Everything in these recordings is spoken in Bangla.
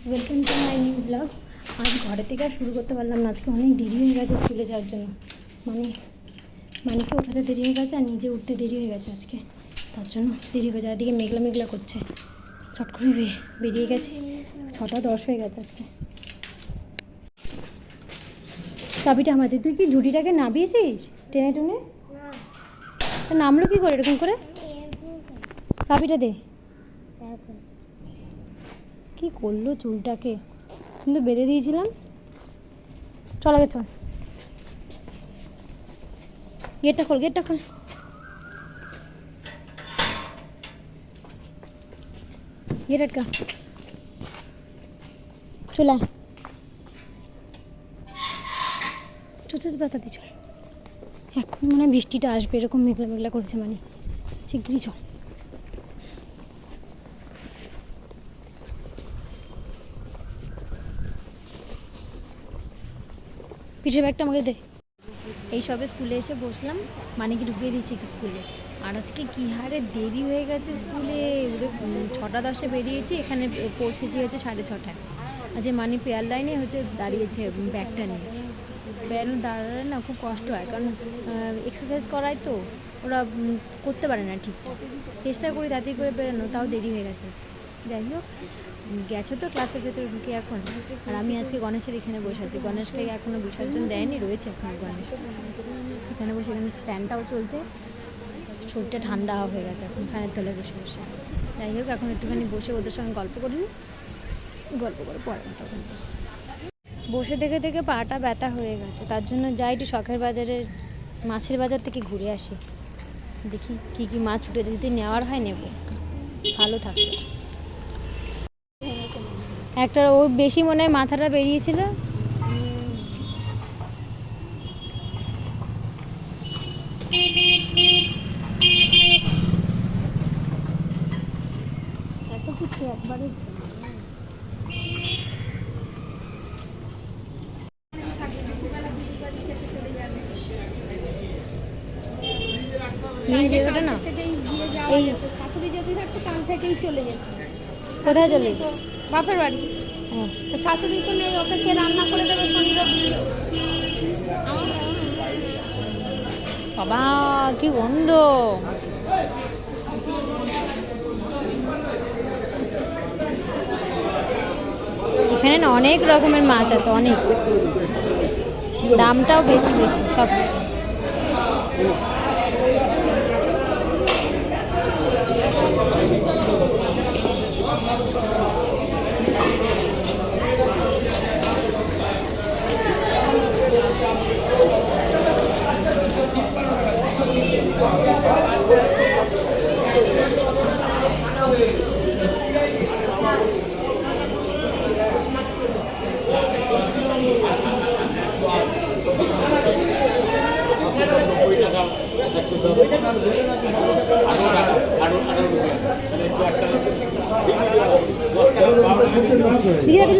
Welcome to my new blog. আজ ঘরে থেকে আর শুরু করতে পারলাম না, আজকে অনেক দেরি হয়ে গেছে স্কুলে যাওয়ার জন্য। মানিকে ওঠাতে দেরি হয়ে গেছে আর নিজে উঠতে দেরি হয়ে গেছে আজকে, তার জন্য দেরি হয়ে যায়। এদিকে মেঘলা মেঘলা করছে, চট করে বেরিয়ে গেছে। 6:10 হয়ে গেছে আজকে। চাবিটা আমাদের, তুই কি ঝুড়িটাকে নামিয়েছিস টেনে টেনে? নামলো কি করে এরকম করে? চাবিটা দে। কি করলো চুলটাকে, কিন্তু বেঁধে দিয়েছিলাম। চল আগে চল, গেটটা খোল, গেটটা খোল। গেট আটকা, চলে আয়। চল চল তাড়াতাড়ি চল, এখন মনে হয় বৃষ্টিটা আসবে, এরকম মেঘলা মেঘলা করছে। মানে শিগগিরই চল। পিঠের ব্যাগটা আমাকে দে। এই সবে স্কুলে এসে বসলাম, মানিকে ঢুকিয়ে দিচ্ছি স্কুলে। আর আজকে কী হারে দেরি হয়ে গেছে স্কুলে। 6:10 বেরিয়েছি, এখানে পৌঁছেছি হচ্ছে 6:30। আর যে মানি পেয়ার লাইনে হচ্ছে দাঁড়িয়েছে ব্যাগটা নিয়ে। ব্যাগ দাঁড়ালে না খুব কষ্ট হয়, কারণ এক্সারসাইজ করায় তো ওরা করতে পারে না ঠিকঠাক। চেষ্টা করি তাড়াতাড়ি করে বেরোনো, তাও দেরি হয়ে গেছে আজকে। যাই হোক, গেছে তো ক্লাসের ভেতরে ঢুকে এখন। আর আমি আজকে গণেশের এখানে বসে আছি, গণেশকে এখনও বিসর্জন দেয়নি, রয়েছে এখন গণেশ এখানে বসে। এখানে ফ্যানটাও চলছে, শরীরটা ঠান্ডা হয়ে গেছে এখন ফ্যানের তলায় বসে বসে। যাই হোক, এখন একটুখানি বসে ওদের সঙ্গে গল্প করি, গল্প করে পড়েন। তখন বসে থেকে থেকে পাটা ব্যথা হয়ে গেছে, তার জন্য যাই একটু শখের বাজারের মাছের বাজার থেকে ঘুরে আসি। দেখি কী কী মাছ উঠেছে, যদি নেওয়ার হয় নেব, ভালো থাকবে। একটা ও বেশি মনে হয় মাথাটা বেরিয়েছিল। এত কিছু একবারে না, এই শাশুড়ি যদি থাকতো কাল থেকেই চলে যেত। কোথায় চলে যেত? বাপের বাড়ি। শাশুড়ি তো নেই, ওকে কে রান্না করে দেবে? বাবা কি গন্ধ! এখানে না অনেক রকমের মাছ আছে, অনেক, দামটাও বেশি বেশি সব কিছু।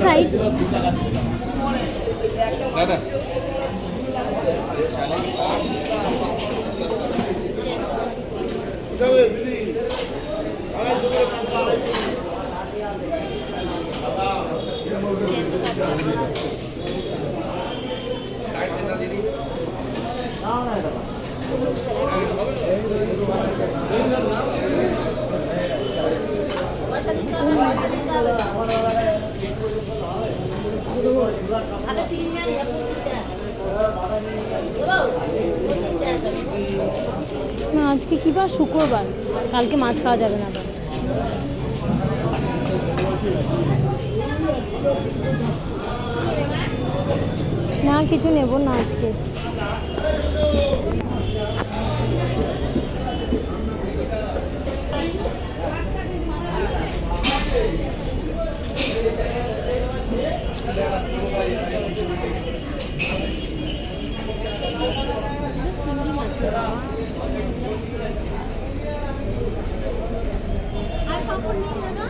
সাইড দাদা না, আজকে কি বার? শুক্রবার, কালকে মাছ খাওয়া যাবে না। না কিছু নেব না আজকে। চিংড়ি মাছ আর পাপড় নেই না,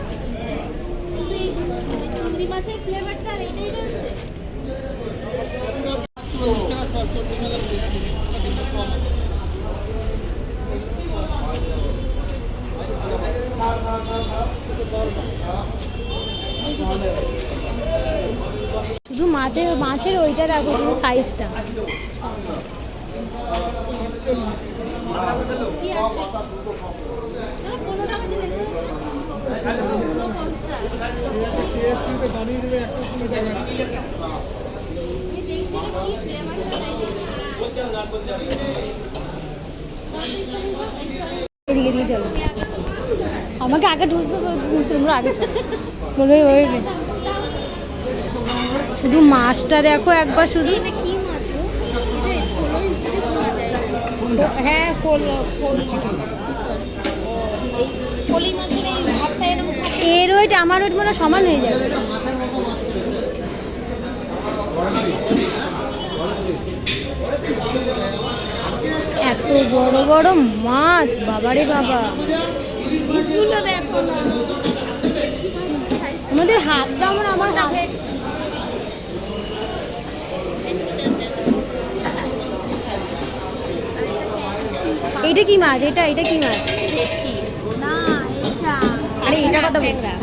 চিংড়ি মাছের ফ্লেভারটা এটাই রয়েছে। Thank you. শুধু মাছের ওইটা রাখো, শুধু সাইজটা। এদিকে দিয়ে চলো, আমাকে আগে ঢুকতে, তোমরা আগে চলো বলবে ওই শুধু মাছটা দেখো একবার, শুধু কি মাছ গো? হ্যাঁ, এর ওইটা আমার ওইটা মনে সমান হয়ে যাবে। এত বড় বড় মাছ, বাবারে বাবা, দেখো না আমাদের হাতটা, আমার হাত। এইটা কি মাছ? এটা কি মাছ? না এইটা, আরে এটা কথা বলরা,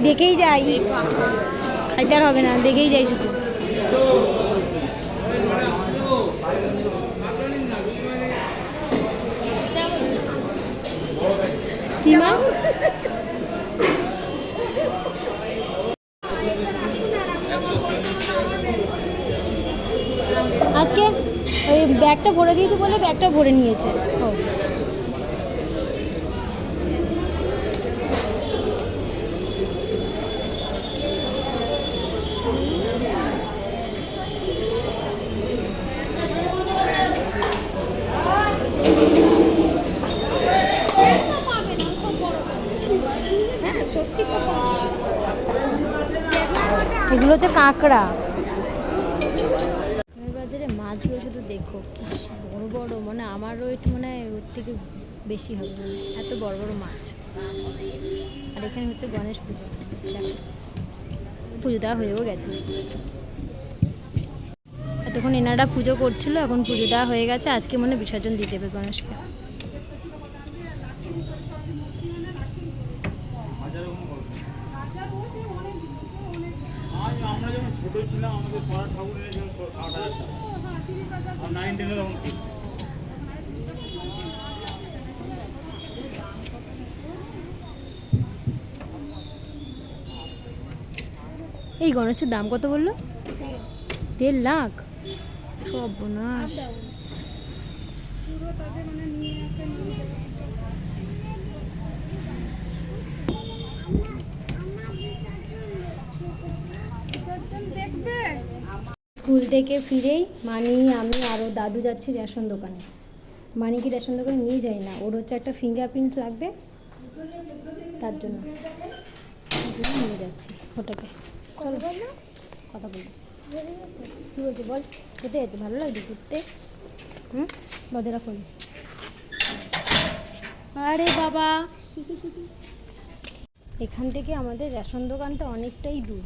দেখেই যাই, খাইতে আর হবে না, দেখেই যাই শুধু। কি মাছ? আজকে ওই ব্যাগটা ভরে দিয়েছে বলে ব্যাগটা ভরে নিয়েছে। ও এগুলো হচ্ছে কাঁকড়া। বাজারে মাছগুলো শুধু দেখো কি বড় বড়, মানে আমার ওয়েট মনে হয় ওর থেকে বেশি হবে, মানে এত বড় বড় মাছ। আর এখানে হচ্ছে গণেশ পুজো, দেখো পুজো দেওয়া হয়েও গেছে। এতক্ষণ এনারা পুজো করছিল, এখন পুজো দেওয়া হয়ে গেছে, আজকে মনে বিসর্জন দিতে হবে গণেশকে। আমরা যখন ছোট ছিলাম আমাদের পাড়া ঠাকুরের যখন 60,000 আর 9 10 তখন এই গণেশের দাম কত বললো? 1.5 লাখ। সর্বনাশ। স্কুল থেকে ফিরেই মানি, আমি আরও দাদু যাচ্ছি রেশন দোকানে। মানিকে রেশন দোকানে নিয়ে যাই না, ওর হচ্ছে একটা ফিঙ্গারপ্রিন্টস লাগবে, তার জন্য নিয়ে যাচ্ছি ওটাকে। চলো কথা বলবো, কী বলছি বল, কোথায় যাচ্ছে? ভালো লাগছে ঘুরতে? দরজাটা খোল। আরে বাবা, এখান থেকে আমাদের রেশন দোকানটা অনেকটাই দূর।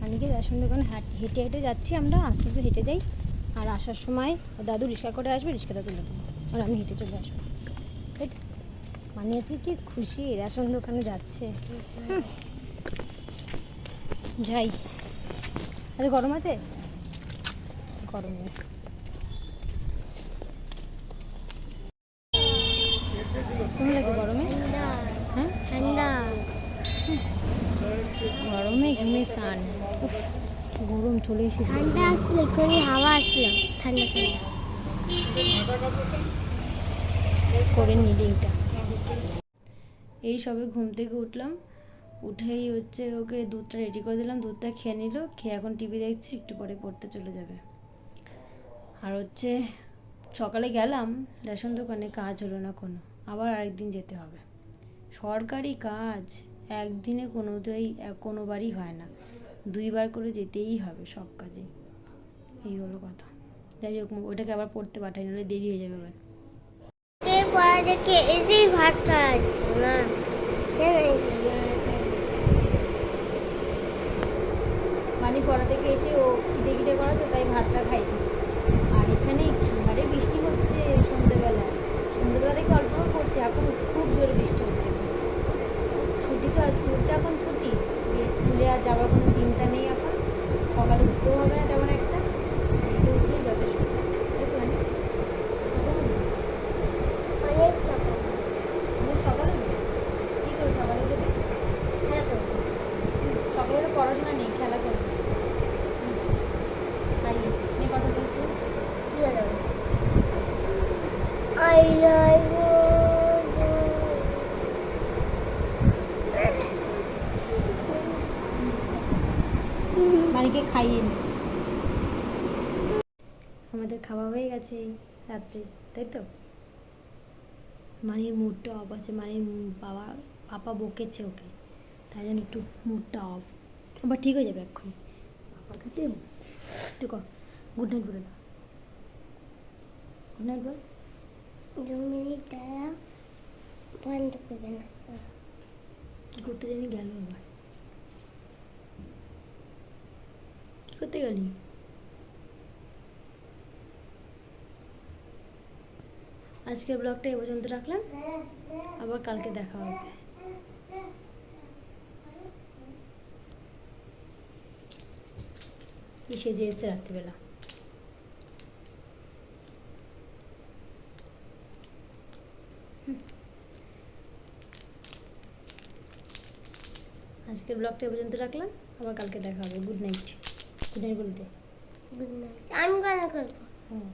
মানিকে রেশন দোকানে হেঁটে হেঁটে যাচ্ছি আমরা, আস্তে আস্তে হেঁটে যাই, আর আসার সময় দাদু রিক্সা করে আসবে, রিক্সাটা তুলে দেবো, আর আমি হেঁটে চলে আসবো। তাই তো মানে আছে কি খুশি, রেশন দোকানে যাচ্ছে। যাই। আচ্ছা গরম আছে? গরম নেই। কেমন লাগে গরমে? হ্যাঁ ঠান্ডা, গরমে ঘেমে স্নান, গরম চলে এসেছে। ঠান্ডা আসলে এখনই হাওয়া আসলো, ঠান্ডা ঠান্ডা করে নিডিংটা। এই সবে ঘুম থেকে উঠলাম, উঠেই হচ্ছে ওকে দুধটা রেডি করে দিলাম, দুধটা খেয়ে নিল, খেয়ে এখন টিভি দেখছে, একটু পরে পড়তে চলে যাবে। আর হচ্ছে সকালে গেলাম রেশন দোকানে, কাজ হলো না কোনো, আবার আরেকদিন যেতে হবে। সরকারি কাজ একদিনে কোনোবারই হয় না, 2 বার করে যেতেই হবে সব কাজে, এই হলো কথা। যাই হোক ওইটাকে আবার পড়তে পাঠাই, নাহলে দেরি হয়ে যাবে আবার। ভাত কাজ না মানে পড়া থেকে এসে ও খিদে খিদে করাতো, তাই ভাতটা খাইছি। আর এখানে হারে বৃষ্টি হচ্ছে সন্ধ্যেবেলা থেকে অল্প পড়ছে, এখন খুব জোরে বৃষ্টি হচ্ছে। ছুটি তো, স্কুলটা এখন ছুটি, যাওয়ার কোনো চিন্তা নেই এখন, সকালে উঠতেও হবে না তেমন একটা, এইটা উঠলেই যথেষ্ট। তাই তো জানি কখন উঠবে? অনেক সকাল অনেক সকালে উঠবে? কী করবে সকালে উঠে? খেলা করবো সকালে উঠে পড়াশোনা নেই, খেলা করবে। খাইয়ে নিয়ে কথা বলতে কি হলো I love you মানিকে খাইয়ে নি। আমাদের খাওয়া হয়ে গেছে রাত্রে, তাই তো? মানির মুডটা অফ আছে, মানির পাপা বকেছে ওকে, তাই জন্য একটু মুডটা অফ, আবার ঠিক হয়ে যাবে এক্ষুনি। পাপার কাছে তুই কর, গুড নাইট বলে দাও, গুড নাইট বল। 2 মিনিট দ্বারা বন্ধ করবে না কী করতে জানি গেল আবার, কী করতে গেলি? আজকের ব্লগটা এ পর্যন্ত রাখলাম, আবার কালকে দেখা হবে। কি সেজে এসছে রাত্রিবেলা। আজকের ব্লগটা এ পর্যন্ত রাখলাম, আবার কালকে দেখা হবে। গুড নাইট, গুড নাইট বলতে। গুড নাইট আমি কথা করবো হ্যাঁ।